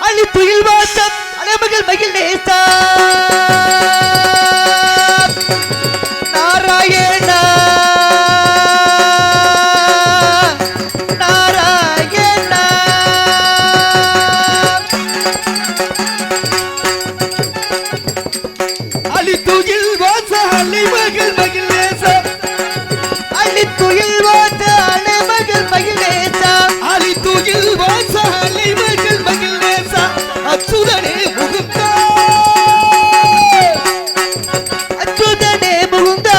அழி துயில் வாசம் அலைமகள் மகிழ் நேசா நாராயணா நாராயணா அழி துயில் வாசம் அலைமகள் மகிழ் நேசா அழி துயில் வாசம் அலைமகள் மகிழ் நேசா அழி துயில் வாசம் அலைமகள் மகிழ் நேசா அச்சுதனே முகுந்தா அச்சுதனே முகுந்தா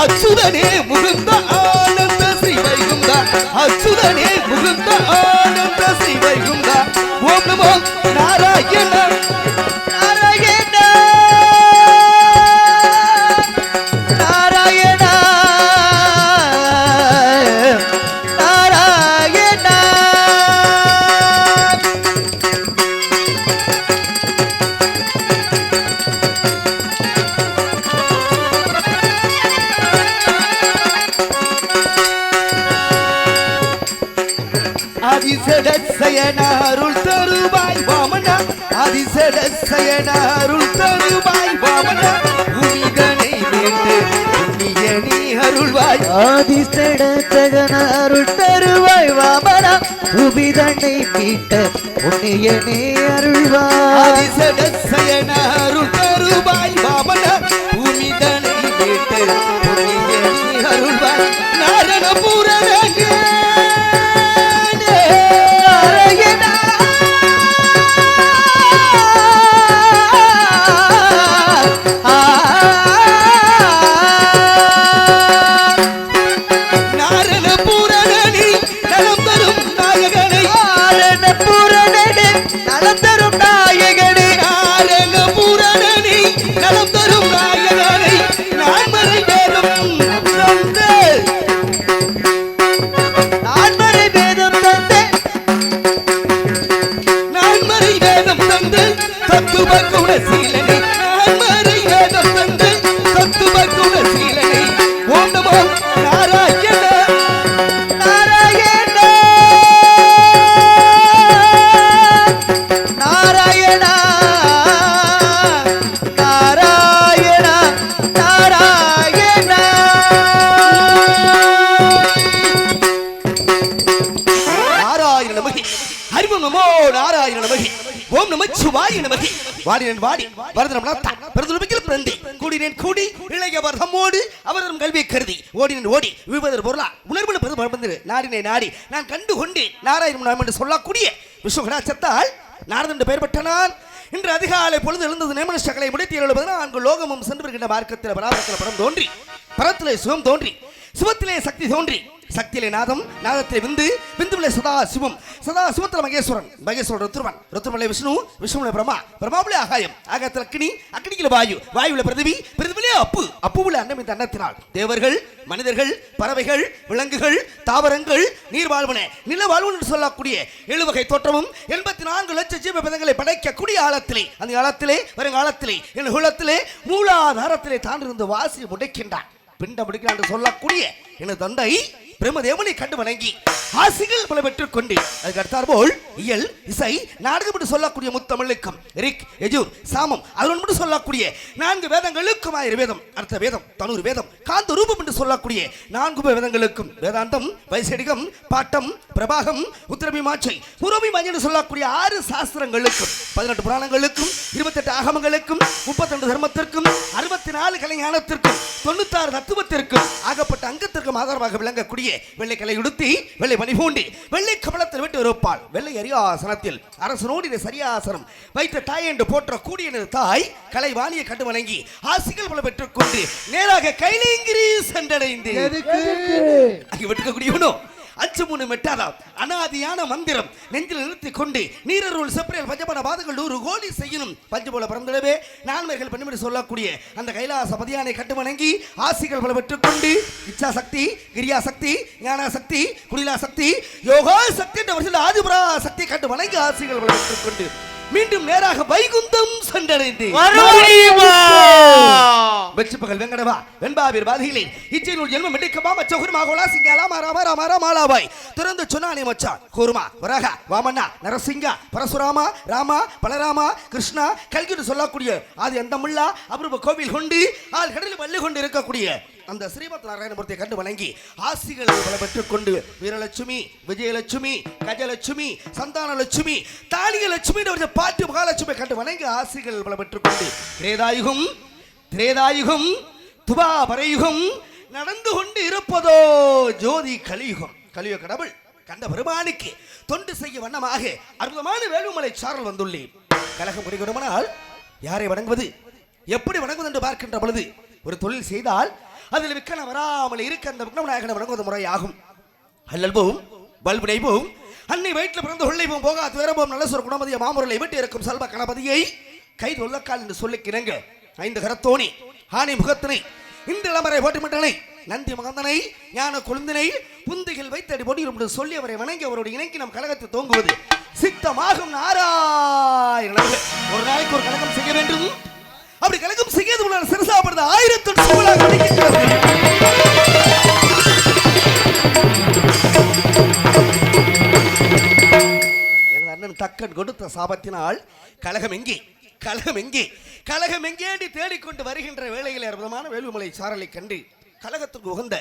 அச்சுதனே முகுந்தா ஆனந்த ஸ்ரீ வைகுந்தா அச்சுதனே முகுந்தா ஆனந்த ஸ்ரீ வைகுந்தா ஓம் நமோ நாராயண நாராயண நாராயண நாராயண அதிசயனாருள் தருவாய் வாமனா அதிசயனாருள் தருவாய் வாமனா உமிதனை மீட்டு உன்னியனி அருள்வாய் அதிசயனாருள் தருவாய் வாமனா உமிதனை மீட்ட உன்னியனி அருள்வாய் அதிசயனாருள் தருவாய் வாமனா உமிதனை மீட்டு உன்னியனி அருள்வாய் நாரணபுரனே நான் கண்டு கொண்டேன் நாராயணன் என்று சொல்லக்கூடிய விஸ்வகடாச்சத்தால் நாரதன் பெயர் பெற்றான். இன்று அதிகாலை பொழுது எழுந்தது நேமன சகலை முடித்து 74 லோகமும் சென்று வருகின்ற மார்க்கத்தில் பராபரத்தில் பரம் தோன்றி பரத்திலே சுகம் தோன்றி சிவத்திலே சக்தி தோன்றி சக்தியிலே நாதம் நாதத்திலே விந்து விந்துவிலே சதா சிவம் சதா சிவத்திலே மகேஸ்வரன் மகேஸ்வரன் ருத்ரவன் ருத்ரமலை விஷ்ணு விஷ்ணுவிலே பிரம்மா பிரம்மாவிலே ஆகாயம் ஆகாயத்தில் அக்னி அக்னியிலே வாயு வாயுவிலே பிரதிவி பிரதிவிலே அப்பு அப்புவிலே அன்னம் இந்த அன்னத்தினால் தேவர்கள் மனிதர்கள் பறவைகள் விலங்குகள் தாவரங்கள் நீர் வாழ்வன நில வாழ்வன் என்று சொல்லக்கூடிய 7 வகை தோற்றமும் 84 லட்சம் ஜீவ பதங்களை படைக்கக்கூடிய ஆழத்திலே அந்த ஆழத்திலே வருங்காலத்திலே என் குலத்திலே மூலாதாரத்திலே தான் இருந்து வாசி முடைக்கின்றான் பிண்டம் முடிக்கிறான் என்று சொல்லக்கூடிய எனது தந்தை பிரம்மதேவனை கண்டு வணங்கி ஆசிகள் பல பெற்றுக் கொண்டு அதுக்கு அடுத்தாற்போல் இயல் இசை நாடகம் என்று சொல்லக்கூடிய முத்தமிழுக்கும் ரிக் யஜூர் சாமம் அதனுடன் மட்டும் சொல்லக்கூடிய 4 வேதங்களுக்கும் 1000 வேதம் அடுத்த வேதம் தனூர் வேதம் காந்த ரூபம் என்று சொல்லக்கூடிய 4 வேதங்களுக்கும் வேதாந்தம் வைசேடிகம் பாட்டம் பிரபாகம் உத்தரமீமாட்சை பூர்வமீமாஞ்சை என்று சொல்லக்கூடிய 6 சாஸ்திரங்களுக்கும் 18 புராணங்களுக்கும் 28 ஆகமங்களுக்கும் 32 தர்மத்திற்கும் 64 கலைஞானத்திற்கும் 96 தத்துவத்திற்கும் ஆகப்பட்ட அங்கத்திற்கும் ஆதாரமாக விளங்கக்கூடிய வெள்ளை கலை உடுத்தி வெள்ளை மணி பூண்டி வெள்ளை கமலத்தில் விட்டு இருப்பாள் வெள்ளை அரியாசனத்தில் அரசனோடு சரியாசனம் வைத்த தாய் என்று போற்ற கூடிய தாய் கலை வாணியை கண்டு வணங்கி ஆசிகள் பல பெற்றுக் கொண்டு நேராக கைலேங்கிரி சென்றடைந்து அங்கே விட்டுக்கக்கூடியவனோ அச்சு மூணு மெட்டாதாம் அனாதியான மந்திரம் நெஞ்சில் நிறுத்திக் கொண்டு நீரருள் செப்பரையில் பஞ்சபட பாதங்கள் 100 கோடி செய்யணும் பஞ்சு போல பிறந்திடவே நான்மைகள் பெண்ணிமிட சொல்லக்கூடிய அந்த கைலாச பதியானை கட்டு வணங்கி ஆசிகள் பல பெற்றுக் கொண்டு இச்சா சக்தி கிரியா சக்தி ஞான சக்தி குடிலா சக்தி யோகா சக்தி என்ற வருஷத்தில் ஆதிபுரா சக்தி கட்டு வணங்கி ஆசிகள் பல பெற்றுக் கொண்டு மீண்டும் நேராக வைகுந்தம் சென்றடைந்தேன். வெற்றி பகல் வெங்கடவா வெண்பாவீர் பாதிகளே இச்சையினுள் ஜென்மம் எடுக்கமா மச்சகுருமா கோலா சிங்காலா மாராமா ராமாரா மாலாபாய் திறந்து சொன்னானே மச்சான் கூர்மா வரக வாமண்ணா நரசிங்கா பரசுராமா ராமா பலராமா கிருஷ்ணா கல்கிட்டு சொல்லக்கூடிய அது எந்த முல்லா அபூர்வ கோவில் கொண்டு ஆள் கடலில் வள்ளி கொண்டு இருக்கக்கூடிய அந்த ஸ்ரீமத் நாராயணமூர்த்தியை கண்டு வணங்கி ஆசிகளை பல பெற்றுக் கொண்டு வீரலட்சுமி விஜயலட்சுமி கஜலட்சுமி சந்தான லட்சுமி தானிய லட்சுமி பாட்டு மகாலட்சுமி கண்டு வணங்கி ஆசிகள் பல பெற்றுக் கொண்டு திரேதாயுகம் துபாபரயுகம் நடந்து கொண்டு இருப்பதோ ஜோதி கலியுகம். கலியுக கடவுள் கண்ட பெருமானுக்கு தொண்டு செய்ய வண்ணமாக அற்புதமான வேலுமலை சாரல் வந்துள்ளேன். கலகம் குறிக்கணுமானால் யாரை வணங்குவது எப்படி வணங்குவது என்று பார்க்கின்ற பொழுது ஒரு தொழில் செய்தால் அதில் விக்கன வராமல் இருக்க அந்த விக்னநாயகனை வணங்குவது முறையாகும். அல்லல்போம் பல்புனைபோம் அன்னை வயிற்றில் பிறந்த உள்ளைபோம் போகா துயரபோம் நல்ல சொல் குணமதிய மாமுரலை விட்டு இருக்கும் செல்வ கணபதியை கை தொல்லக்கால் என்று சொல்லி கிணங்க ஐந்து கரத்தோணி ஆணி முகத்தினை இந்த இளமரை போட்டுமிட்டனை நந்தி மகந்தனை ஞான கொழுந்தினை புந்திகள் வைத்தடி பொடியும் என்று சொல்லி அவரை வணங்கி அவருடைய இணைக்கு நம் கழகத்தை தோங்குவது சித்தமாகும். நாராயணன் ஒரு நாளைக்கு ஒரு கழகம் செய்ய வேண்டும். அப்படி கலகம் செய்யாது உள்ள சிறுசாப்படுத்த 1000 சூழலாக கிடைக்கிறது. எனது அண்ணன் தக்கன் கொடுத்த சாபத்தினால் கலகம் எங்கே கலகம் எங்கே தேடிக்கொண்டு வருகின்ற வேளையில் அற்புதமான வேலுமலை சாரலை கண்டு கலகத்துக்கு உகந்த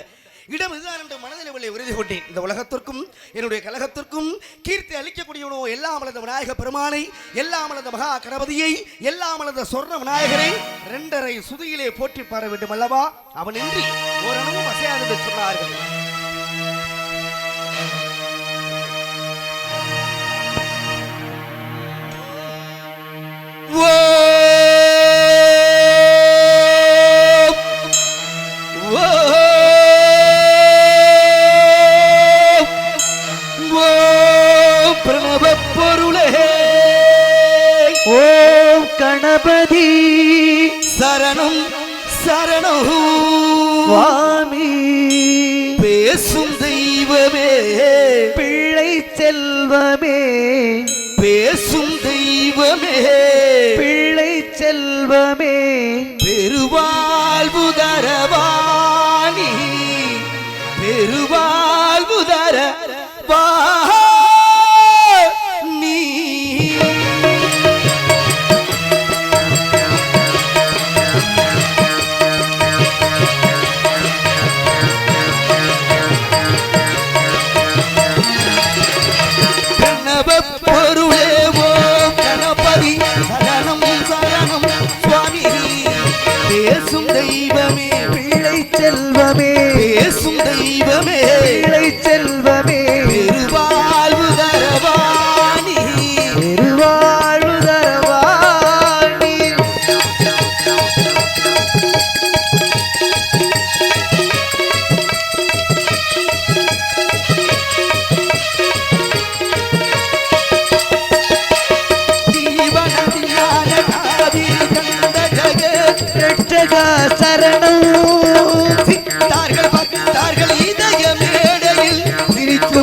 இடம் இதுதான் என்று மனதில் உறுதி கொண்டேன். இந்த உலகத்திற்கும் என்னுடைய கழகத்திற்கும் கீர்த்தி அளிக்கக்கூடியவனோ எல்லாம் வளர்ந்த விநாயக பெருமானை எல்லாம் வளர்ந்த மகா கணபதியை எல்லாம் வளர்ந்த சொர்ண விநாயகரை 2.5 சுதியிலே போற்றி பாட வேண்டும் அல்லவா? அவனின்றி ஓரளவும் அசையாது என்று சொன்னார்கள். கணபதி சரணம் சரணம் சுவாமி பேசும் தெய்வமே பிள்ளை செல்வமே பேசும் தெய்வமே பிள்ளை செல்வமே பெருவாழ்வு தரவாணி பெருவாழ்வு தரவா செல்வமே பேசும் தெய்வமே பிள்ளை செல்வமே பெருவாழ்வு தரவாணி பெருவாழ்வு தரவாணி ரட்சகா சரணம்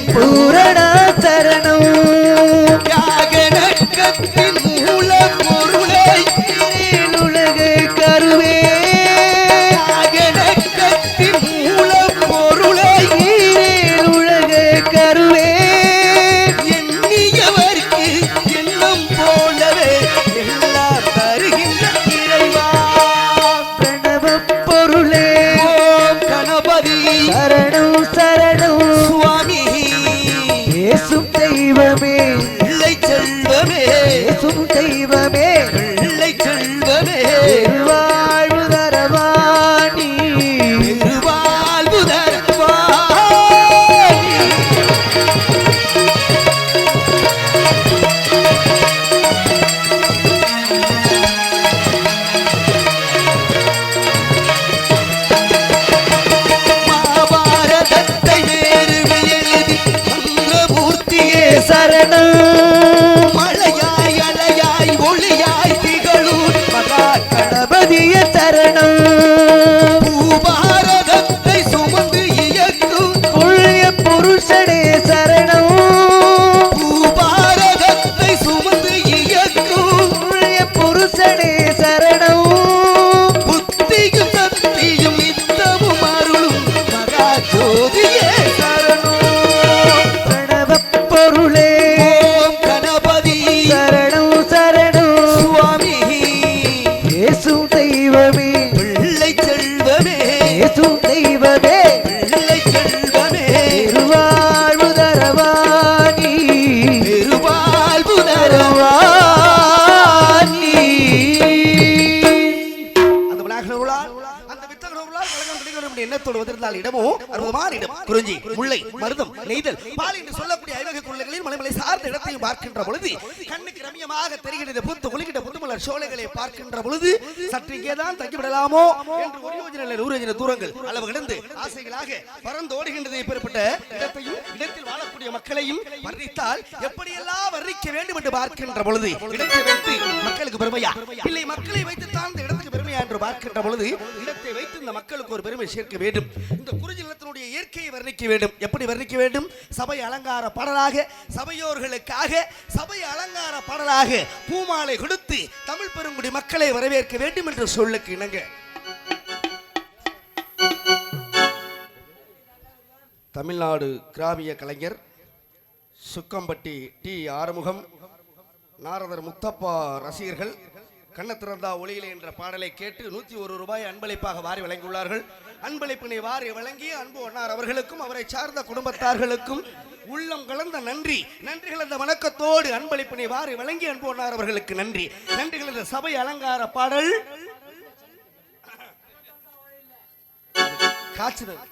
பூரணா சரணம் யாகனக்கத்தின் மூல பொருளை உலக கருவே யாகனக்கத்தின் மூல பொருளை உலக கருவே எண்ணியவர்க்கு எண்ணம் போலவே எல்லாம் தருகின்ற இறைவா பிரணவ பொருளே ஓம் கணபதி சரணம் சரணம் சுவாமி பேசும் தெய்வமே பிள்ளை செல்வமே பேசும் தெய்வமே பிள்ளை செல்வமே பெருவாழ்வு தரவாணி பெருவாழ்வு தரவாணி மகாபாரதத்தை வேறு எழுதி மந்திரமூர்த்தியே சரணம் மழையாய் அலையாய் இடமோ அற்புதமான இடம். குறிஞ்சி, முல்லை, மருதம், நெய்தல், பால் என்று சொல்லக்கூடிய ஐவகை கொள்ளைகளில் மலைமலை சார்ந்த இடத்தையும் பார்க்கின்ற பொழுது கண்ணுக்கு ரம்யமாக தெரிகிறது. பூத்து குளிக்கிட்ட புதுமலர் சோலைகளை பார்க்கின்ற பொழுது சற்று இங்கேதான் தங்கிவிடலாமோ என்று ஒரு யோஜனை 100 யோஜனை தூரங்கள் அளவு கிடந்து ஆசைகளாக பறந்தோடுகின்றது. இப்பேற்பட்ட இடத்தையும் இடத்தில் வாழக்கூடிய மக்களையும் வர்ணித்தால் எப்படியெல்லாம் வர்ணிக்க வேண்டும் என்று பார்க்கின்ற பொழுது இடத்தை வைத்து மக்களுக்கு பெருமையா இல்லை, மக்களை வைத்து தான் இந்த இடத்துக்கு பெருமையா என்று பார்க்கின்ற பொழுது இடத்தை வைத்து இந்த மக்களுக்கு ஒரு பெருமை சேர்க்க வேண்டும். இந்த குறிஞ்சி நிலத்தினுடைய இயற்கையை வர்ணிக்க வேண்டும். எப்படி வர்ணிக்க வேண்டும்? சபை அலங்கார பாடலாக, சபையோர்களுக்காக சபை அலங்கார பாடலாக பூமாலை கொடுத்து தமிழ் பெருங்குடி மக்களை வரவேற்க வேண்டும் என்று சொல்லுக்கு இணங்க தமிழ்நாடு கிராமிய கலைஞர் சுக்கம்பட்டி டி ஆறுமுகம் நாரதர் முத்தப்பா ரசிகர்கள் கண்ணத்திறந்தா ஒளியிலே என்ற பாடலை கேட்டு 101 ரூபாய் அன்பளிப்பாக வாரி வழங்கியுள்ளார்கள். அன்பளிப்பினை வாரி வழங்கிய அன்பு அண்ணார் அவர்களுக்கும் அவரை சார்ந்த குடும்பத்தார்களுக்கும் உள்ளம் கலந்த நன்றி கலந்த வணக்கத்தோடு அன்பளிப்பினை வாரி வழங்கிய அன்பு அண்ணார் அவர்களுக்கு நன்றி கலந்த சபை அலங்கார பாடல் காட்சிதல்.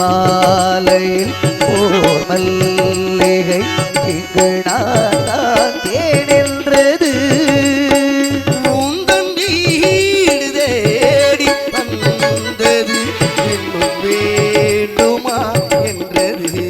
மாலையில் ஓர் மல்லிகை இங்கு நான் தேடுகின்றது. உந்தன் வீடு தேடி வந்தது இன்னும் வேண்டுமா என்றது.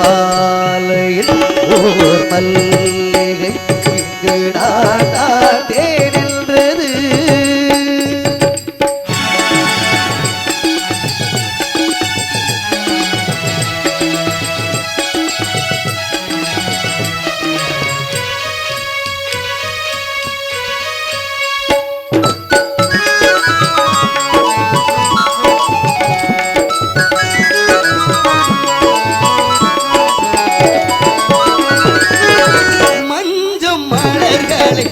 மாலையில் ஓர் மல்லிகை இங்கு நான் தேடுகின்றது. மஞ்சம் மலர்களை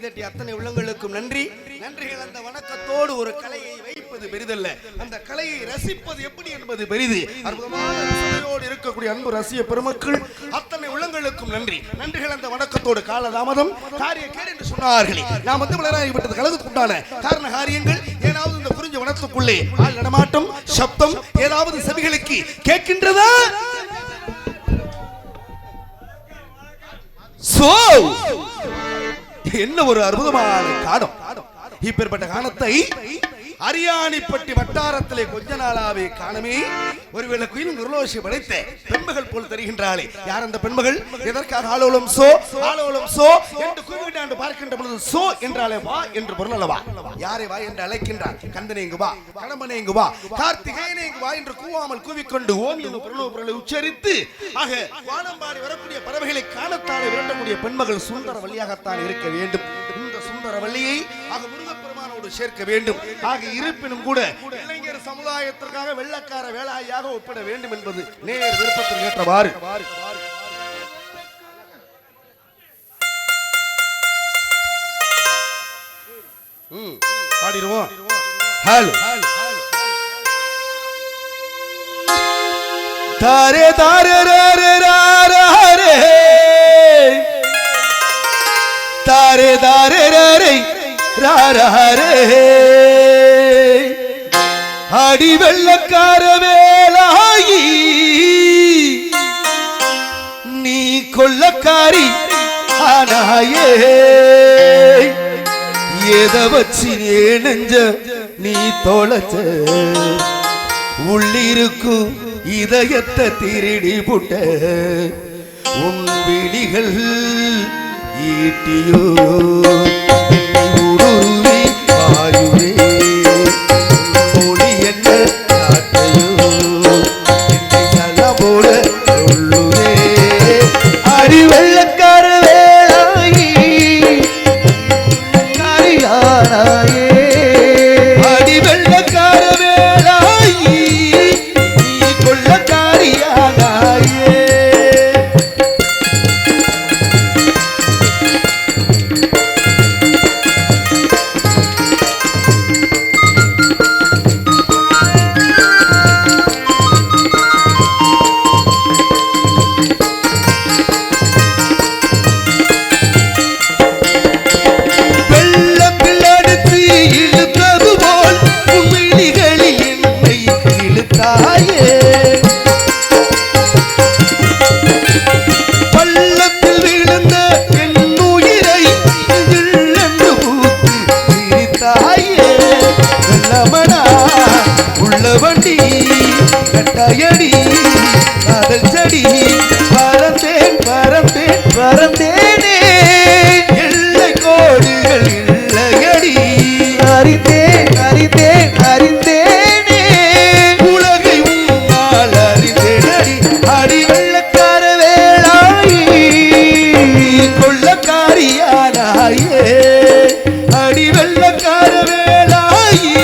கைதட்டி அத்தனை உள்ளங்களுக்கும் நன்றி. நன்றிகள் அந்த வணக்கத்தோடு ஒரு கலையை வைப்பது பெரிதல்ல, அந்த கலையை ரசிப்பது எப்படி என்பது பெரிது. அற்புதமான ரசனையோடு இருக்கக்கூடிய அன்பு ரசிக பெருமக்கள் அத்தனை உள்ளங்களுக்கும் நன்றி. நன்றிகள் அந்த வணக்கத்தோடு. காலதாமதம் காரிய கேடு என்று சொன்னார்களே, நாம் வந்து வளராகிவிட்டது கலந்துக்கு உண்டான காரண காரியங்கள். ஏதாவது இந்த குறிஞ்ச வனத்துக்குள்ளே ஆள் நடமாட்டம் சப்தம் ஏதாவது செவிகளுக்கு கேட்கின்றதா? என்ன ஒரு அற்புதமான காடம்! இப்பேற்பட்ட காணத்தை அரியாணிப்பட்டி வட்டாரத்திலே கொஞ்ச நாளாவே காணமே. ஒருவேளை குயில் நிர்லோஷி படைத்த பெண்மகள் போல் தெரிகின்றாளே, யார் அந்த பெண்மகள்? எதற்காக ஆலோலம் சோ ஆலோலம் சோ என்று குறிப்பிட்டு பார்க்கின்ற பொழுது சோ என்றாலே வா என்று பொருள் அல்லவா? யாரை வா என்று அழைக்கின்றார்? கந்தனை இங்கு வா, கடம்பனை இங்கு வா, கார்த்திகேயனை இங்கு வா என்று கூவாமல் கூவிக்கொண்டு ஓம் என்னும் பொருளை உச்சரித்து ஆக வானம்பாடி வரக்கூடிய பறவைகளை காணத்தாலே விரட்டக்கூடிய பெண்மகள் சுந்தரவல்லியாகத்தான் இருக்க வேண்டும். இந்த சுந்தரவல்லியை ஆக முருகப்பெருமானோடு சேர்க்க வேண்டும். ஆக இருப்பினும் கூட இளைஞர் சமுதாயத்திற்காக வெள்ளக்கார வேலாயாக ஒப்பிட வேண்டும் என்பது நேர் விருப்பத்தில் ஏற்றவாறு பாடிடுவோம். ஹலோ தாரே தாரே ரே ரே தாரே தாரே ரே ராரே அடி வெள்ளக்கார வேலாயி நீ கொள்ளக்காரி ஆனாயே, எத வச்சு நெஞ்ச நீ தொலைச்ச, உள்ளிருக்கும் இதயத்தை திருடி புட்ட, உன் விழிகள் ஈட்டியோ ஊடுருவி வாயுவே, மொழி என்ன நாட்டையோ என்னை சலமோட சொல்லுவே, அடி வெள்ளக்கார வேளாயி கரியானாயே, அடி வெள்ளக்கார வேளாயி நீ கொள்ளக்காரியானாயே. கட்டாயடி காதல் செடி பறந்தேன் பறந்தேன் பறந்தேனே, எல்லை கோடுகள் இல்லையடி அறிந்தேன் அறிந்தேன் அறிந்தேனே, உலகை உன்னால் அறிந்தேனடி அடி வெள்ளக்கார வேளாயி கொள்ளக்காரியானாயே, அடி வெள்ளக்கார வேளாயி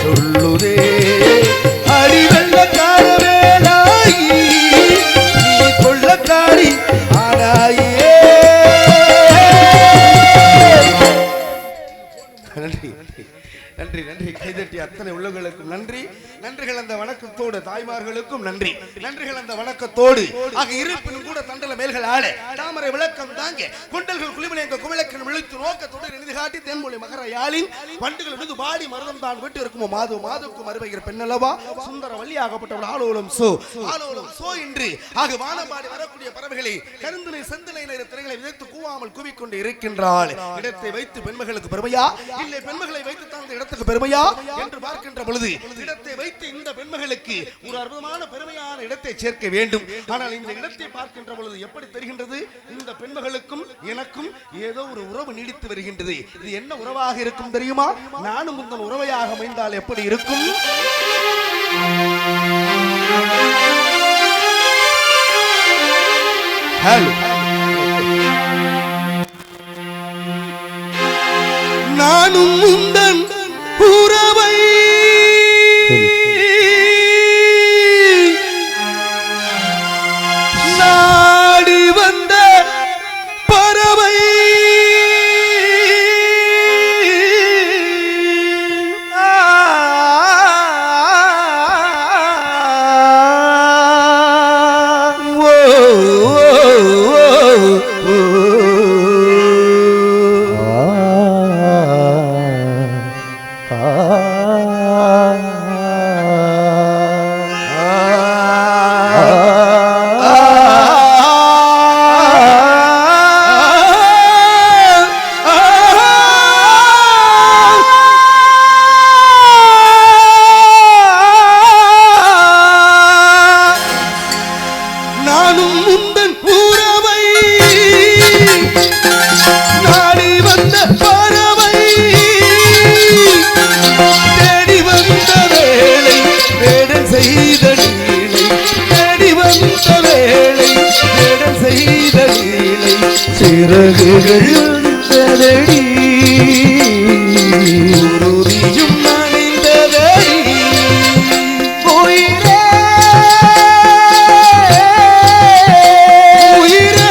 சொல்லுதே, அடி வெள்ளக்கார வேலாயி நீ கொள்ளக்காரி ஆனாயே. நன்றி நன்றி நன்றி. கைதட்டி அத்தனை உள்ளங்களுக்கும் நன்றி. நன்றிகள் அந்த வணக்கத்தோடு தாய்மார்களுக்கும் நன்றி. நன்றிகள் அந்த வணக்கத்தோடு ஆக இருப்பினும் கூட தண்டல மேல்கள் ஆள தாமரை விளக்கம் தாங்க கொண்டல்கள் குளிமலை எங்க குமிழக்கன் விழித்து நோக்கத்தோடு நிதி காட்டி தென்மொழி மகர யாழின் வண்டுகள் இருந்து பாடி மருதம் தான் விட்டு இருக்குமோ மாது மாதுக்கும் அருமைகிற பெண்ணல்லவா சுந்தர வள்ளி ஆகப்பட்டவள் ஆலோலம் சோ என்று ஆக வானம்பாடி வரக்கூடிய பறவைகளை கருந்தினை செந்தினை நேர திரைகளை விதைத்து கூவாமல் கூவிக்கொண்டு இருக்கின்றாள். இடத்தை வைத்து பெண்மகளுக்கு பெருமையா இல்லை பெண்மகளை வைத்து தான் இடத்துக்கு பெருமையா என்று பார்க்கின்ற பொழுது இடத்தை வைத்து இந்த பெண்மகளுக்கு ஒரு அற்புதமான பெருமையான இடத்தை சேர்க்க வேண்டும். ஆனால் இந்த இடத்தை பார்க்கின்ற பொழுது எப்படி தெரிகின்றது? இந்த பெண்மகளுக்கும் எனக்கும் ஏதோ ஒரு உறவு நீடித்து வருகின்றது. இது என்ன உறவாக இருக்கும் தெரியுமா? நானும் உங்கள் உறவையாக அமைந்தால் எப்படி இருக்கும்? நானும் உந்தன் உறவை நாடி வந்த பறவை சிறகுகள் வந்ததடி உறுதியும் நனைந்ததடி உயிரே உயிரே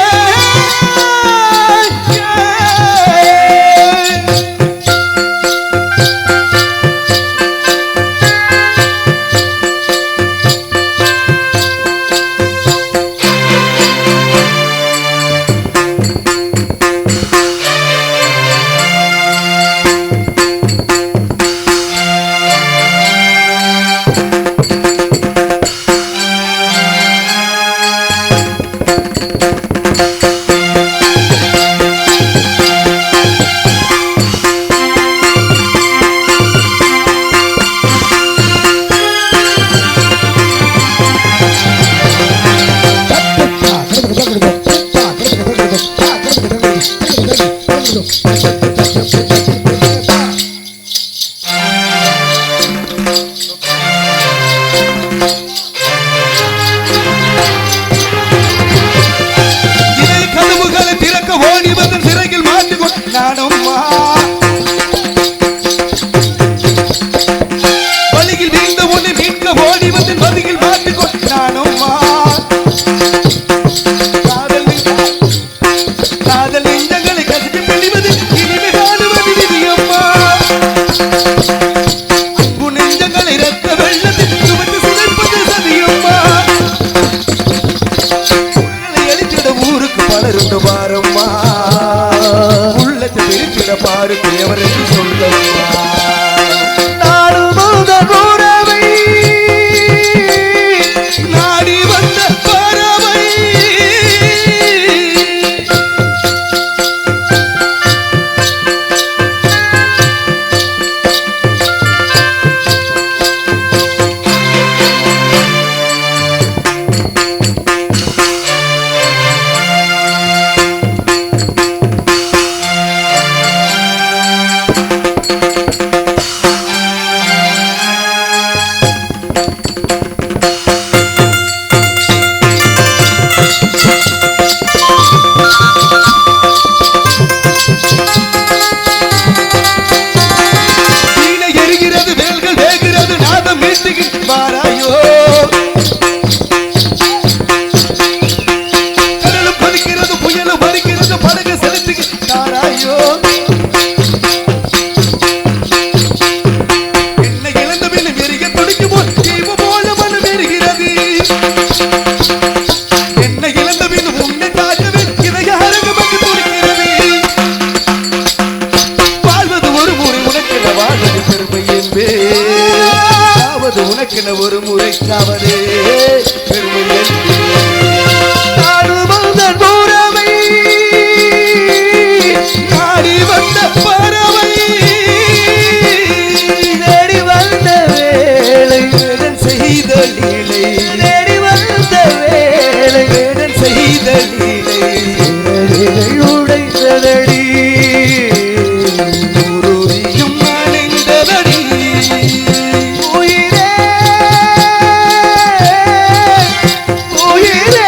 பாரு தேவர் என்று சொல்லம்மா நாடும் உறவை நாடி வந்த பறவை உனக்கென ஒரு முறைக்காவதே பெருமை நாடி வந்த பறவை தேடி வந்த வேளை வேடன் செய்த லீலை தேடி வந்த வேளை வேடன் செய்த லீலை உடைந்ததடி உறுதியும் அணைந்ததடி உயிரே உயிரே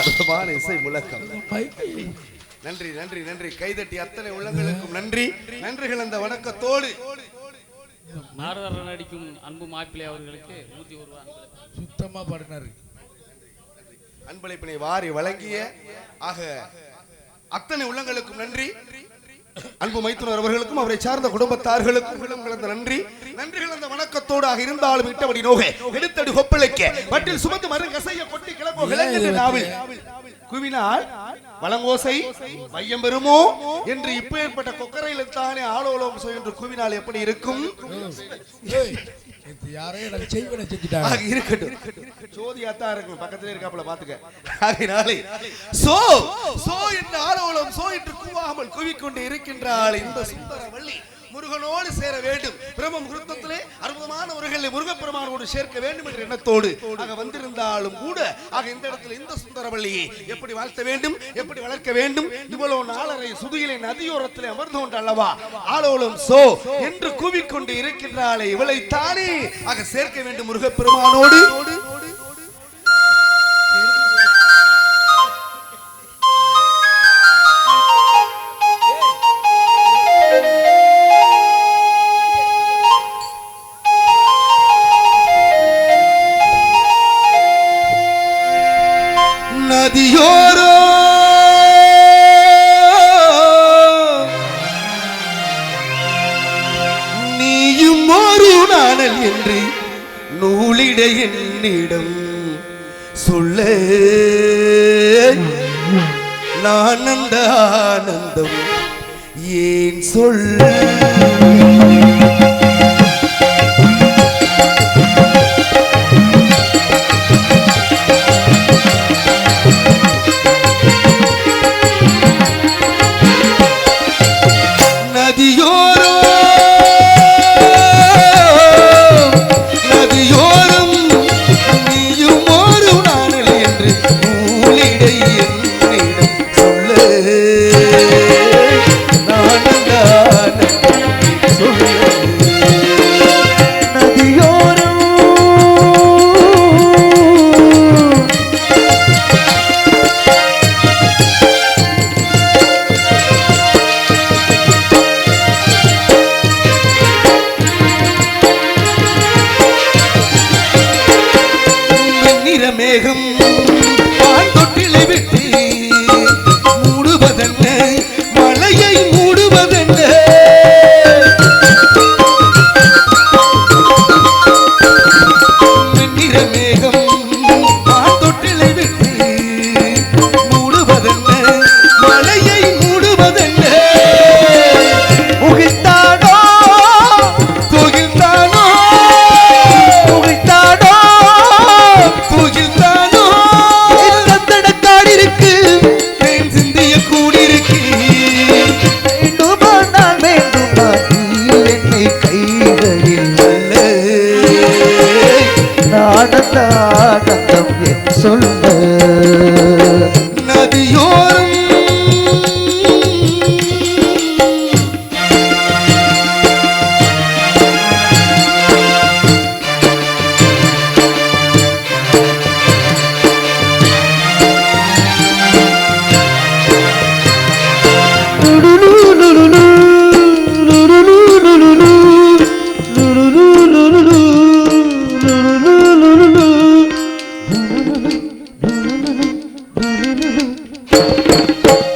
அற்புதமான இசை முழக்கம். நன்றி நன்றி நன்றி. கைதட்டி அத்தனை உள்ளங்களுக்கும் நன்றி. நன்றிகள் அந்த வணக்கத்தோடு நாரதர் நடிக்கும் அன்பு மாப்பிள்ளை அவர்களுக்கு 101 ரூபாய் சுத்தமா பாடினாரு. அன்பளிப்பினை வாரி வழங்கிய ஆக அத்தனை உள்ளங்களுக்கும் நன்றி. அன்பு மைத்துனர் அவர்களுக்கும் அவரை சார்ந்த குடும்பத்தார்களுக்கும் உள்ளம் கலந்த நன்றி. நன்றிகள் அந்த வணக்கத்தோடாக இருந்தாலும் இட்டபடி நோகை எடுத்தடி கொப்பளிக்க வட்டில் சுமந்து மறு கசைய கொட்டி கிளம்போ விளங்கின நாவில் குவினால் வளங்கோசை மையம் பெறுமோ என்று இப்ப ஏற்பட்ட கொக்கரையில் தானே ஆலோலம் என்று குவினால் எப்படி இருக்கும்? இருக்கட்டும், ஜோதியாத்தான் இருக்கும், பக்கத்திலே இருக்காப்புல பாத்துக்க. ஆகையினாலே சோ சோ என்று ஆலோலம் சோ என்று கூவாமல் கூவிக்கொண்டு இருக்கின்றாள் இந்த சுந்தரவள்ளி. முருகனோடு சேர வேண்டும், பிரம்ம முகூர்த்தத்திலே அற்புதமான முருகனை முருகப்பெருமானோடு சேர்க்க வேண்டும் என்ற எண்ணத்தோடு ஆக வந்திருந்தாலும் கூட ஆக இந்த இடத்துல இந்த சுந்தரவள்ளியை எப்படி வாழ்த்த வேண்டும், எப்படி வளர்க்க வேண்டும், இவ்வளவு நாளரை சுதியிலே நதியோரத்திலே அமர்ந்து கொண்டு அல்லவா ஆலோலம் சோ என்று கூவிக்கொண்டு இருக்கின்றாளே இவளை தானே ஆக சேர்க்க வேண்டும் முருகப்பெருமானோடு. நதியோரோ நீயும் ஒரு நாணல் என்று நூலிட என்னிடம் சொல்ல நான் அந்த ஆனந்தம் ஏன் சொல்ல? சொல்ல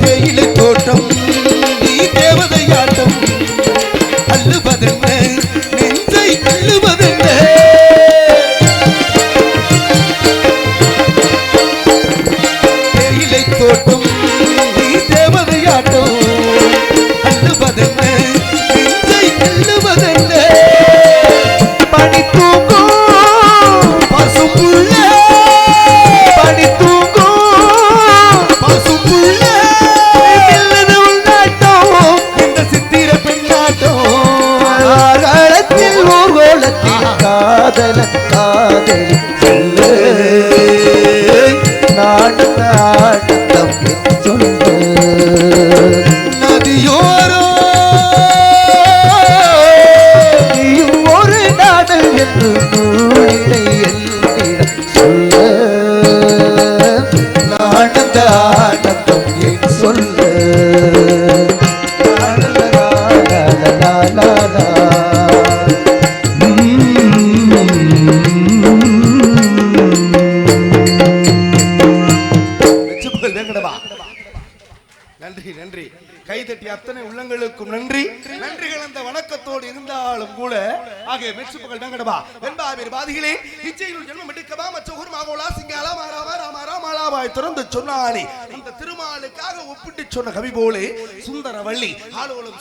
தேயிலை தோட்டம் நீ தேவதையாட்டம் அள்ளுவதென்ன நெஞ்சை அள்ளுவதென்ன தேயிலை தோட்டம் நீ தேவதையாட்டம் அள்ளுவதென்ன நெஞ்சை அள்ளுவதென்ன பனி தூங்கும் பசும்புள்ள பனி தூங்கும் பசும்புள்ள மெல்லது உள்நாட்டம் இந்த சித்திர பெண்ணாட்டம் காலத்தில் ஊர்கோலத்தில் காதலன் காதலி சொல்லு நாடு நாட்டம் சொல்லு நதியோரோ நீயும் ஒரு நாடல் என்று நூலினை என்னிடம் சொல்ல நாடந்த ஆனந்தம் என் சொல்ல நன்றி நன்றி கைதட்டி அத்தனை உள்ளங்களுக்கும் நன்றி நன்றி கலந்த வணக்கத்தோடு இருந்தாலும் கூட ஆகிய மெச்சுப்புகள் வெங்கடபா வெண்பாவீர் பாதிகளே இச்சையில் ஜென்மம் எடுக்கவா மச்சூர் மாகோலா சிங்காலா மாராவா ராமாரா மாலாவாய் திறந்து சொன்னானே இந்த திருமாலுக்காக ஒப்பிட்டு சொன்ன கவி போலே சுந்தரவள்ளி ஆலோலம்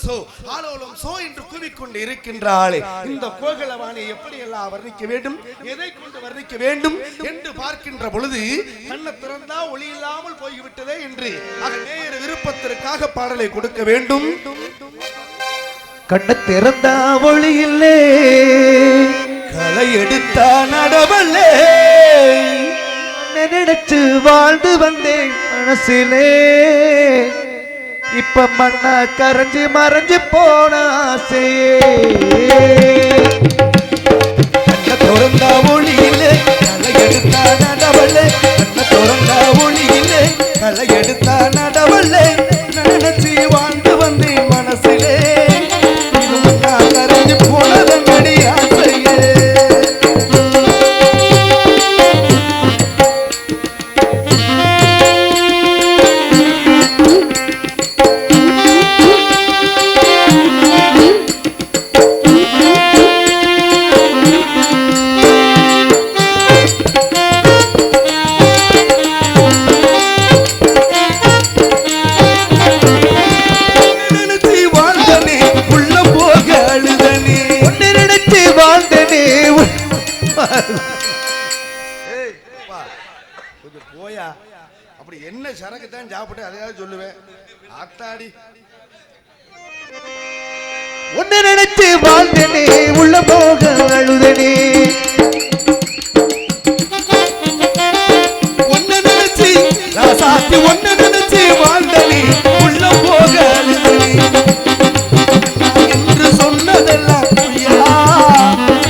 சோ என்று கூவிக்கொண்டு இருக்கின்றாளே இந்த கோகலவானை எப்படி எல்லாம் வர்ணிக்க வேண்டும் எதை கொண்டு வர்ணிக்க வேண்டும் என்று பார்க்கின்ற பொழுது கண்ணை திறந்தா ஒளி இல்லாமல் போய்விட்டதே என்று ஆக நேயர் விருப்பத்திற்காக பாடலை கொடுக்க வேண்டும் கண்ண திறந்தா ஒளி இல்லே களை எடுத்தா நடவல்லே நினைச்சு வாழ்ந்து வந்தேன் மனசிலே இப்ப மண்ணா கரைஞ்சு மறைஞ்சு போன ஆசையே கண்ண திறந்தா ஒளி இல்லே களை எடுத்தா நடவல்லே கண்ண திறந்தா ஒளி இல்லே களை எடுத்தா நடவல்லே நினைச்சு வாழ்ந்து வந்தேன் மனசிலே இது மண்ணா கரைஞ்சு போனதங்கடி ஆசையே போயா அப்படி என்ன சரக்கு தான் சாப்பிட்டு அதையாவது சொல்லுவேன் ஆத்தாடி உன்னை நினைச்சு வாழ்ந்தனே உள்ள போக அழுதனே ஒன்ன நினைச்சு ராசாத்தி ஒன்ன நினைச்சு வாழ்ந்தனே உள்ள போக அழுதனே என்று சொன்னதெல்லாம் பொய்யா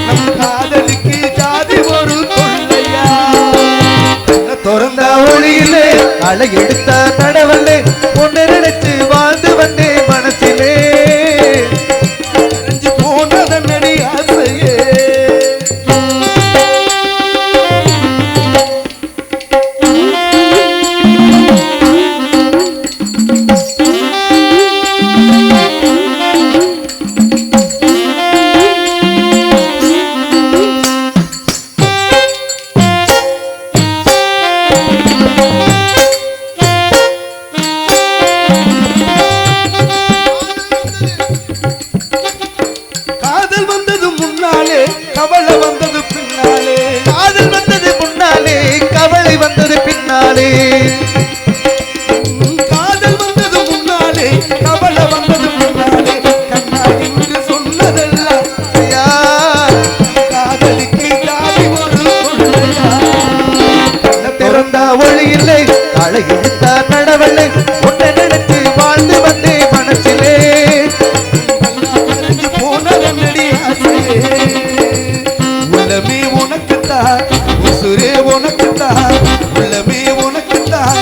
நம் காதலுக்கு ஜாதி ஒரு தொல்லையா திறந்த ஒளியிலே அலை எடுத்த நடவல்லே உன்னை நினைச்சு வாழ்ந்து வந்தேன் மனசிலே போனதன்னடி ஆசையே கவலை வந்தது பின்னாலே காதல் வந்தது முன்னாலே கவலை வந்தது பின்னாலே காதல் வந்தது முன்னாலே கவலை வந்தது பின்னாலே கண்ணா என்று சொன்னதெல்லாம் காதலுக்கு ஜாதி ஒரு தொல்லையா திறந்த ஒளி இல்லை அலை எடுத்த நடவல்லை உன்னை நினைச்சு வாழ்ந்து வந்தேன் மனசிலே போனதன்னடி ஆசையே உள்ளமே உனக்குத்தான் உசுரே உனக்குத்தான் உள்ளமே உனக்குத்தான்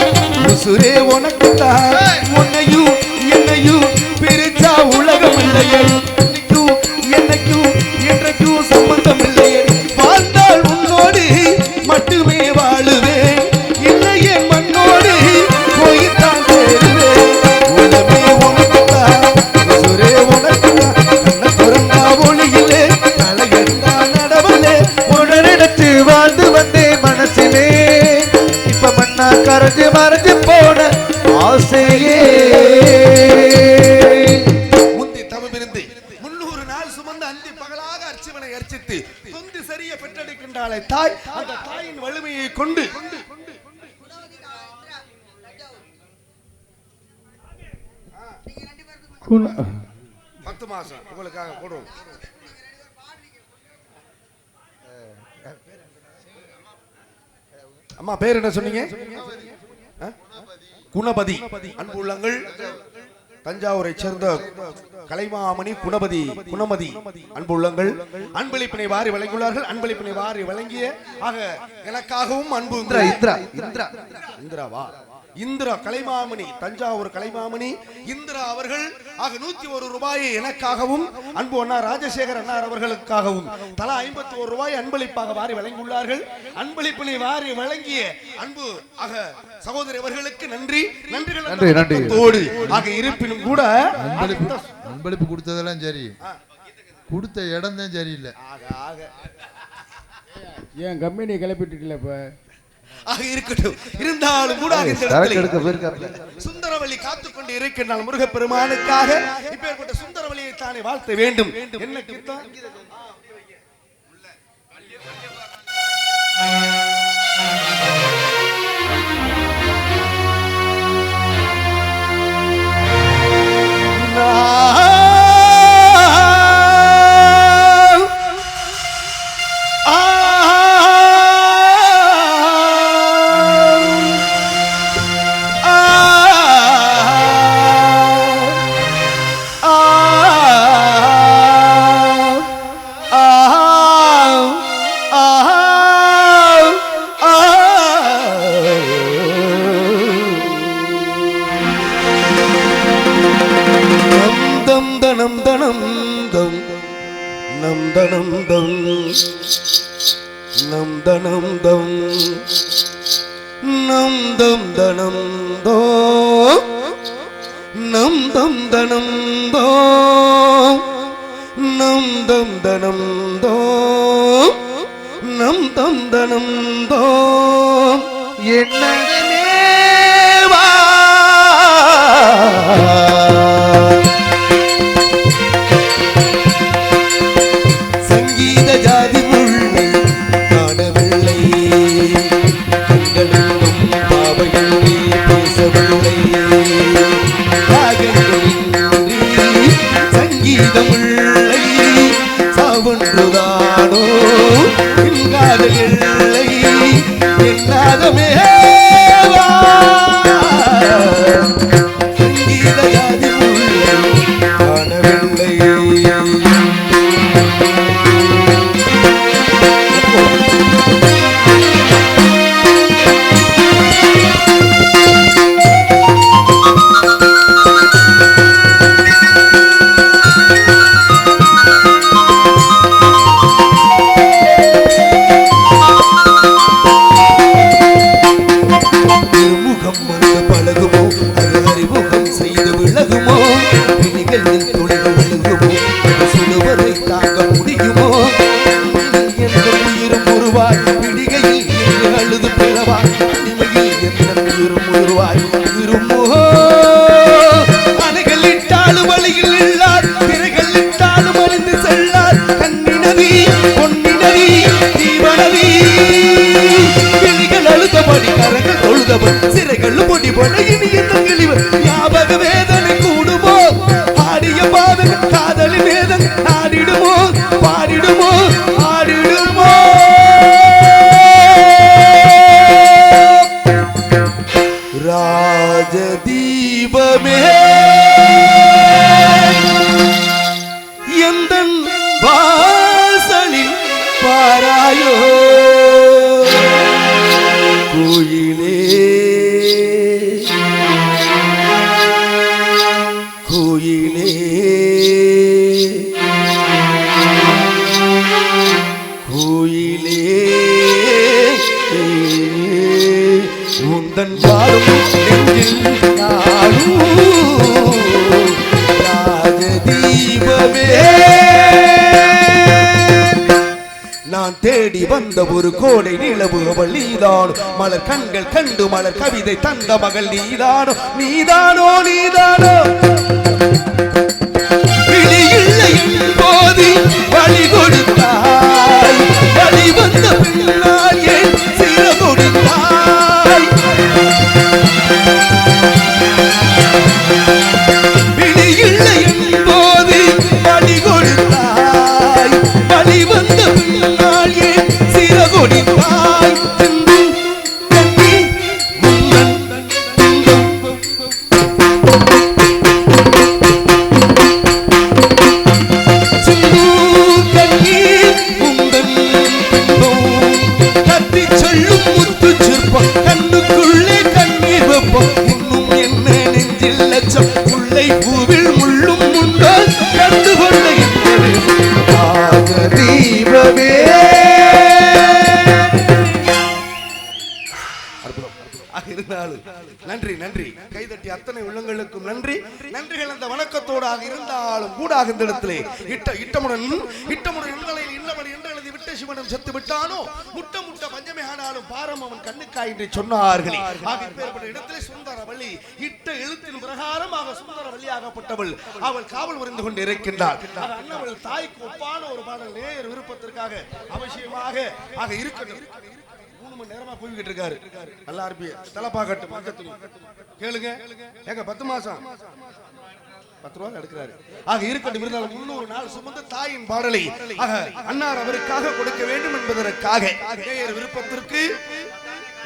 உசுரே உனக்குத்தான் உன்னையும் என்னையும் பிரிச்சா உலகம் இல்லையே என்னைக்கும் என்றைக்கும் சம்பந்தம் இல்லையே வாழ்ந்தால் உன்னோடு மட்டுமே வாழுவேன் இல்லையே மண்ணோடு போய்த்தான் சேருவேன் மறைஞ்சு போன ஆசையே முந்தி தவமிருந்து 300 நாள் சுமந்து அந்தி பகலாக அர்ச்சிவனை அர்ச்சித்து தொந்தி சரிய பெற்றெடுக்கின்றாளே தாய். அந்த தாயின் வலிமையை கொண்டு 10 மாசம் உங்களுக்காக போடுவோம். அம்மா பேர் என்ன சொன்னீங்க? குணபதி. அன்பு உள்ளங்கள், தஞ்சாவூரை சேர்ந்த கலைமாமணி குணமதி அன்பு உள்ளங்கள் அன்பளிப்பினை வாரி வழங்கியுள்ளார்கள். அன்பளிப்பினை வாரி வழங்கிய ஆக எனக்காகவும் அன்பு இந்திராவா இந்திரா கலைமாமணி, தஞ்சாவூர் கலைமாமணி இந்திரா அவர்கள் ஆக 101 ரூபாயை எனக்காகவும் அன்பு அண்ணா ராஜசேகர் அண்ணார் அவர்களுக்காகவும் தலா 51 ரூபாய் அன்பளிப்பாக வாரி வழங்கியுள்ளார்கள். அன்பளிப்பினை வாரி வழங்கிய அன்பு ஆக சகோதரி அவர்களுக்கு நன்றி. நன்றிகளோடு ஆக இருப்பினும் கூட அன்பளிப்பு கொடுத்ததெல்லாம் சரி, கொடுத்த இடம் தான் சரியில்லை. ஏன் கம்பெனியை கிளப்பிட்டு இப்ப ஆக இருக்கட்டும். இருந்தாலும் கூட சுந்தரவல்லி காத்துக்கொண்டு இருக்கின்றால் முருகப்பெருமானுக்காக இப்பேற்பட்ட சுந்தரவல்லியை தானே வாழ்த்த வேண்டும். என்ன கிருத்தம்? சங்கீத ஜாதி முள்ளை காணவில்லை, கண்களும் பாவைகள் பேசவில்லை, சங்கீத முள்ளை சாவொன்றுதானோ என்காதலை என்னாதமே சங்கீத ஜாதி முள்ளை காணவில்லை. சிறைகள் பொடி போல இனி என்ன கிழிவர் ஞாபக வேதனை கூடுமோ, ஆடிய பாதக காதலி வேதன் ஆடிடுமோ பாடிடுமோ ஆடிடுமோ. ராஜதீபமே எந்தன் வாசலில் பாராயோ, கோயிலே கோயிலே கோயிலே உந்தன் வாழும் நெஞ்சில் நாடும் வந்த ஒரு கோடை நிலவு அவள் நீதானோ மலர் கண்கள் கண்டு மலர் கவிதை தந்த மகள் நீதானோ நீதானோ நீதானோ இல்லை என்போது வழி கொடுத்தாய் வழி வந்த பின்னால் ஏன் சிற கொடுத்தாய் விழி இல்லை என்போது வழி கொடுத்தாய் வழி வந்த பின்னால் ஏன் சிற கொடுத்தாய் நன்றி நன்றி கைதட்டி அத்தனை உள்ளங்களுக்கும் நன்றி நன்றிகள் அந்த வணக்கத்தோடாக இருந்தாலும் கூடாக இந்த இடத்திலே இட்டமுடன் இன்னமணி என்று எழுதி விட்ட சிவனும் செத்து விட்டானோ முட்ட முட்ட பஞ்சமே ஆனாலும் பாரம் அவன் கண்ணுக்காய் என்று சொன்னார்களே ஆகிய இடத்திலே சுந்தரவள்ளி இட்ட எழுத்தின் பிரகாரமாக சுந்தரவள்ளியாகப்பட்டவள் அவள் காவல் புரிந்து கொண்டு இருக்கின்றாள் அண்ணவள் தாய்க்கு ஒப்பான ஒரு பாடல் நேயர் விருப்பத்திற்காக அவசியமாக ஆக இருக்கட்டும் நேரமா போய்கிட்டு இருக்காரு நல்லா இருப்பிய தலைப்பாக்கட்டும் பக்கத்துல கேளுங்க ஏங்க 10 மாசம் 10 ரூபாய் எடுக்கிறாரு ஆக இருக்கட்டும் இருந்தாலும் 300 நாள் சுமந்த தாயின் பாடலை ஆக அன்னார் அவருக்காக கொடுக்க வேண்டும் என்பதற்காக நேயர் விருப்பத்திற்கு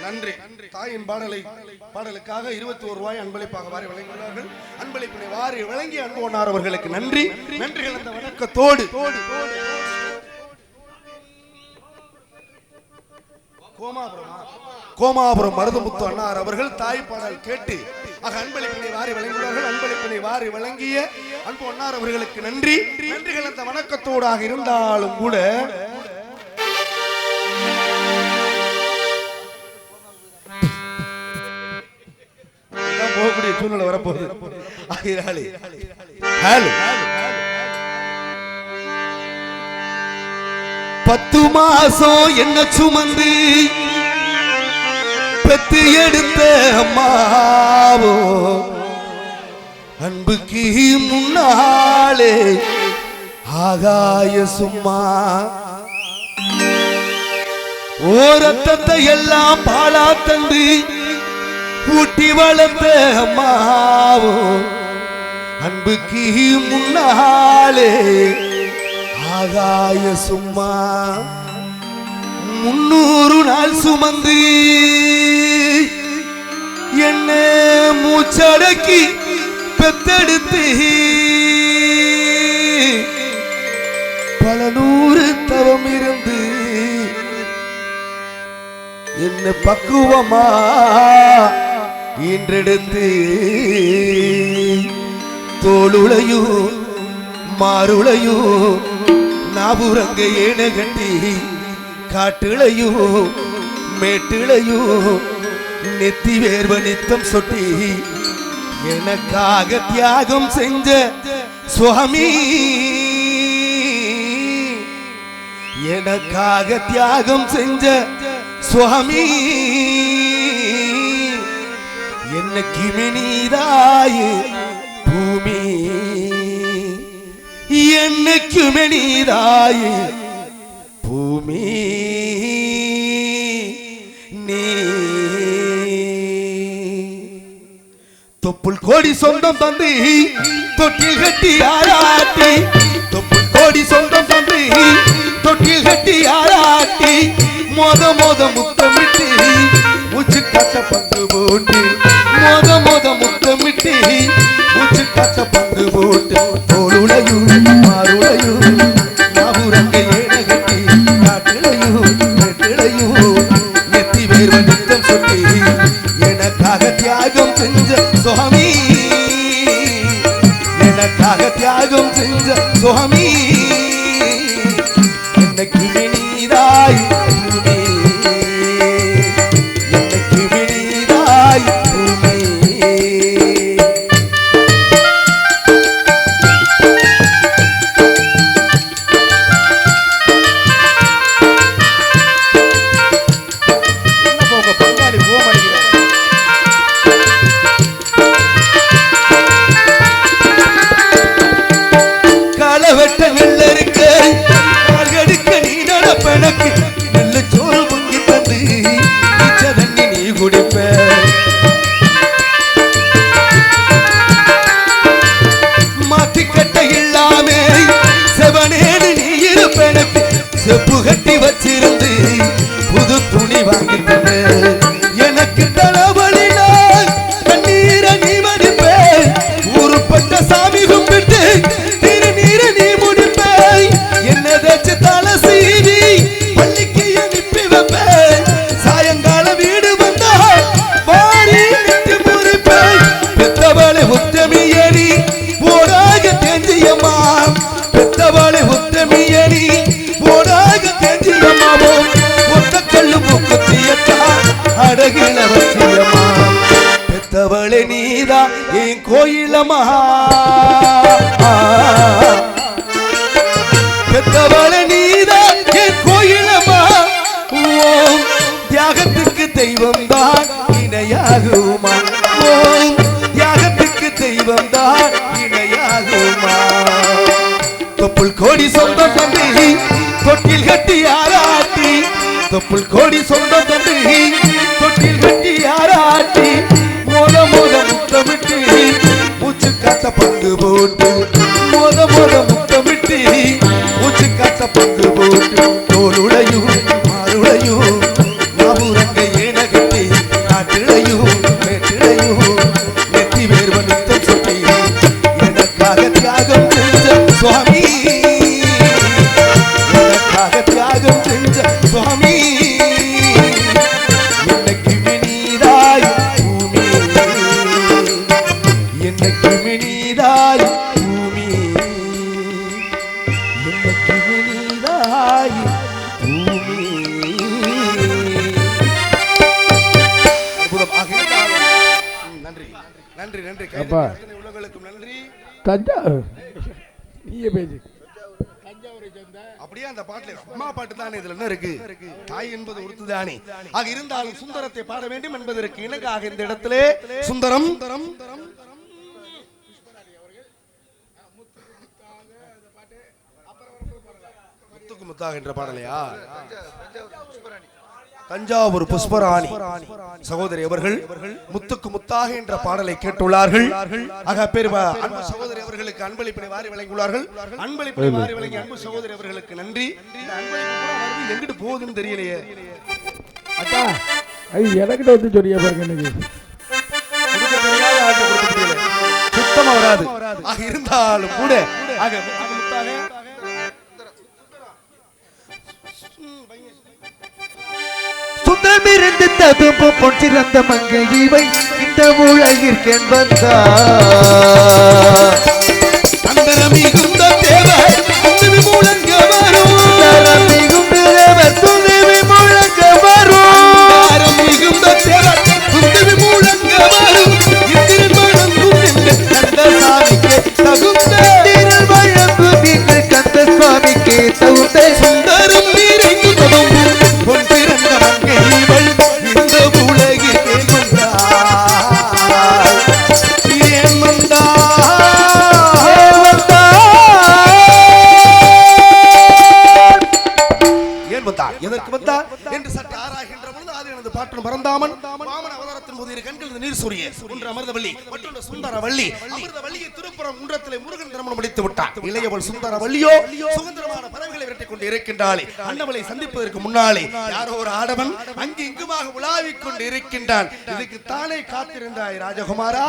நன்றி தாயின் பாடலுக்காக 21 ரூபாய் அன்பளிப்பாக வாரி வழங்கினார்கள் அன்பளிப்பினை வாரி வழங்கிய அன்பு அன்னார் அவர்களுக்கு நன்றி நன்றிகள் அந்த வணக்கத்தோடு கோமாபுரம் மருதமுத்து அண்ணார் அவர்கள் தாய் பாடல் கேட்டு அன்பளிப்பினை வாரி வழங்கினார்கள் அன்பளிப்பினை வாரி வழங்கிய அன்பு அண்ணார் அவர்களுக்கு நன்றி நன்றிகள் அந்த வணக்கத்தோடாக இருந்தாலும் கூட போகக்கூடிய சூழ்நிலை வரப்போகுது 10 மாசம் என்ன சுமந்து பெத்து எடுத்த அம்மாவோ அன்புக்கு முன்னாலே ஆகாய சும்மா ஓரத்தத்தை எல்லாம் பாலா தந்து ஊட்டி வளர்த்த அம்மாவோ அன்புக்கு முன்னாலே ஆகாய சும்மா 300 நாள் சுமந்து என்ன மூச்சடக்கி பெத்தெடுத்து பல 100 தவம் இருந்து என்ன பக்குவமா இன்றெடுத்து தோளுளையும் மாறுளையும் நாபுரங்க ஏன கட்டி காட்டுளையும் மேட்டுளையும் நெத்தி வேர்வ நித்தம் சொட்டி எனக்காக தியாகம் செஞ்ச சுவாமி எனக்காக தியாகம் செஞ்ச சுவாமி என்னைக்குமே நீதாயே பூமி என்னைக்குமே நீதாயே பூமி நீ தொப்புள் கோடி சொந்தம் தந்து தொட்டில் கட்டி ஆராட்டி தொப்புள் கோடி சொந்தம் தந்து தொட்டில் கட்டி ஆராட்டி மோத முத்தமிட்டு மூச்சு காட்ட பங்கு போட்டு மோத முத்தமிட்டு மூச்சு காட்ட பங்கு போட்டு தோளுளையும் மாறுளையும் நாபுரங்க ஏன கட்டி காட்டுளையும் நெட்டிளையும் நெத்தி வேர்வ நித்தம் சொட்டி எனக்காக தியாகம் செஞ்ச சுவாமி எனக்காக தியாகம் செஞ்ச சுவாமி என்னைக்கு நீதாய் பூமி என்னைக்கு நீதாய் பூமி கோயிலம்மா பெத்தவள நீதான் என் கோயிலம்மா ஓம் தியாகத்துக்கு தெய்வம் தான் இணையாகுமா ஓம் தியாகத்துக்கு தெய்வம் தான் இணையாகுமா தொப்புள் கோடி சொந்தம் தம்பி தொட்டில் கட்டி ஆராட்டி தொப்புள் கோடி சொந்தம் தம்பி தொட்டில் கட்டி ஆராட்டி மோத மோத முத்தமிட்டு மூச்சு காத்த பங்கு போட்டு மோத மோத முத்தமிட்டு மூச்சு காத்த பங்கு போட்டு தோளுடையும் மாறுடையும் நாபுரங்க ஏன கட்டி நாட்டிலையும் மேட்டிலையும் நெத்தி வேர்வ நித்தம் சொல்லி எனக்காக தியாகம் செஞ்ச சுவாமி எனக்காக தியாகம் செஞ்ச சுவாமி என்னைக்கு நீதாய் பூமி என்னைக்கு நீதாய் பூமி என்னைக்கு நீதாய் பூமி அற்புதமாக இருந்தாலும் நன்றி நன்றி நன்றி அப்பா. அத்தனை உள்ளங்களுக்கும் நன்றி தஞ்சா நீயே பேசு அப்படியே அந்த பாட்டுல அம்மா பாட்டு தானே இதுல என்ன இருக்கு தாய் என்பது ஒருத்துதானே ஆக இருந்தாலும் சுந்தரத்தை பாட வேண்டும் என்பதற்கு இணங்காக இந்த இடத்திலே சுந்தரம் முத்துக்கு முத்தாக என்ற பாடலையா தஞ்சாவூர் புஷ்பராணி சகோதரி அவர்கள் முத்துக்கு முத்தாக என்ற பாடலை கேட்டுள்ளார்கள் ஆக பெருமா அன்பு சகோதரி அவர்களுக்கு அன்பளிப்பினை வாரி வழங்கியுள்ளார்கள் அன்பளிப்பினை வாரி வழங்கிய அன்பு சகோதரி அவர்களுக்கு நன்றி இந்த அன்பளிப்பு கூட வருது எங்கிட்டு போகுதுன்னு தெரியலையே அக்கா அது எனக்கிட்ட வந்து சொல்லியா பாருங்க இன்னைக்கு கொடுக்க தெரியாத ஆட்டு கொடுக்க தெரியல சுத்தமா வராது ஆக இருந்தாலும் கூட ஆக முத்துக்கு முத்தாக சுந்தமிருந்து ததும்பு பொன் சிறந்த மங்கை இவை இந்த உலகிற்கென் வந்தார் அந்தரம் மிகுந்த தேவர் துணிவி முழங்க வரும் தரம் மிகுந்த தேவர் துணிவி முழங்க வரும் அந்தரம் மிகுந்த தேவர் துணிவி முழங்க வரும் இத்திரன் வழங்கும் எங்கள் கந்தசாமிக்கு தகுந்த திரள் வழங்கும் எங்கள் கந்த சுவாமிக்கு தகுந்த சுந்தரம் பீரங்கி ததும்பும் பொன் பிறந்த மங்கை இவள் இந்த உலகிற்கே வந்தாள் ஏன் வந்தாள் எதற்கு வந்தார் என்று சற்று ஆராய்கின்ற பொழுது அது எனது பாட்டன் பரந்தாமன் மாமன அவதாரத்தின் போது இரு கண்கள் நீர் சூரிய ஒன்று அமிர்தவள்ளி மற்றொன்று சுந்தரவள்ளி அமிர்தவள்ளியை திருப்புறம் குன்றத்திலே முருகன் திருமணம் முடித்து விட்டார் இளையவள் சுந்தரவள்ளியோ சுதந்திரமான பறவைகளை விரட்டிக் கொண்டு இருக்கின்றாளே அண்ணவளை சந்திப்பதற்கு முன்னாலே யாரோ ஒரு ஆடவன் அங்கு இங்குமாக உலாவிக் கொண்டு இருக்கின்றான் இதுக்கு தானே காத்திருந்தாய் ராஜகுமாரா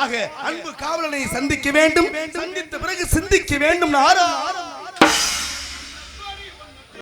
ஆக அன்பு காவலனை சந்திக்க வேண்டும் சந்தித்த பிறகு சிந்திக்க வேண்டும்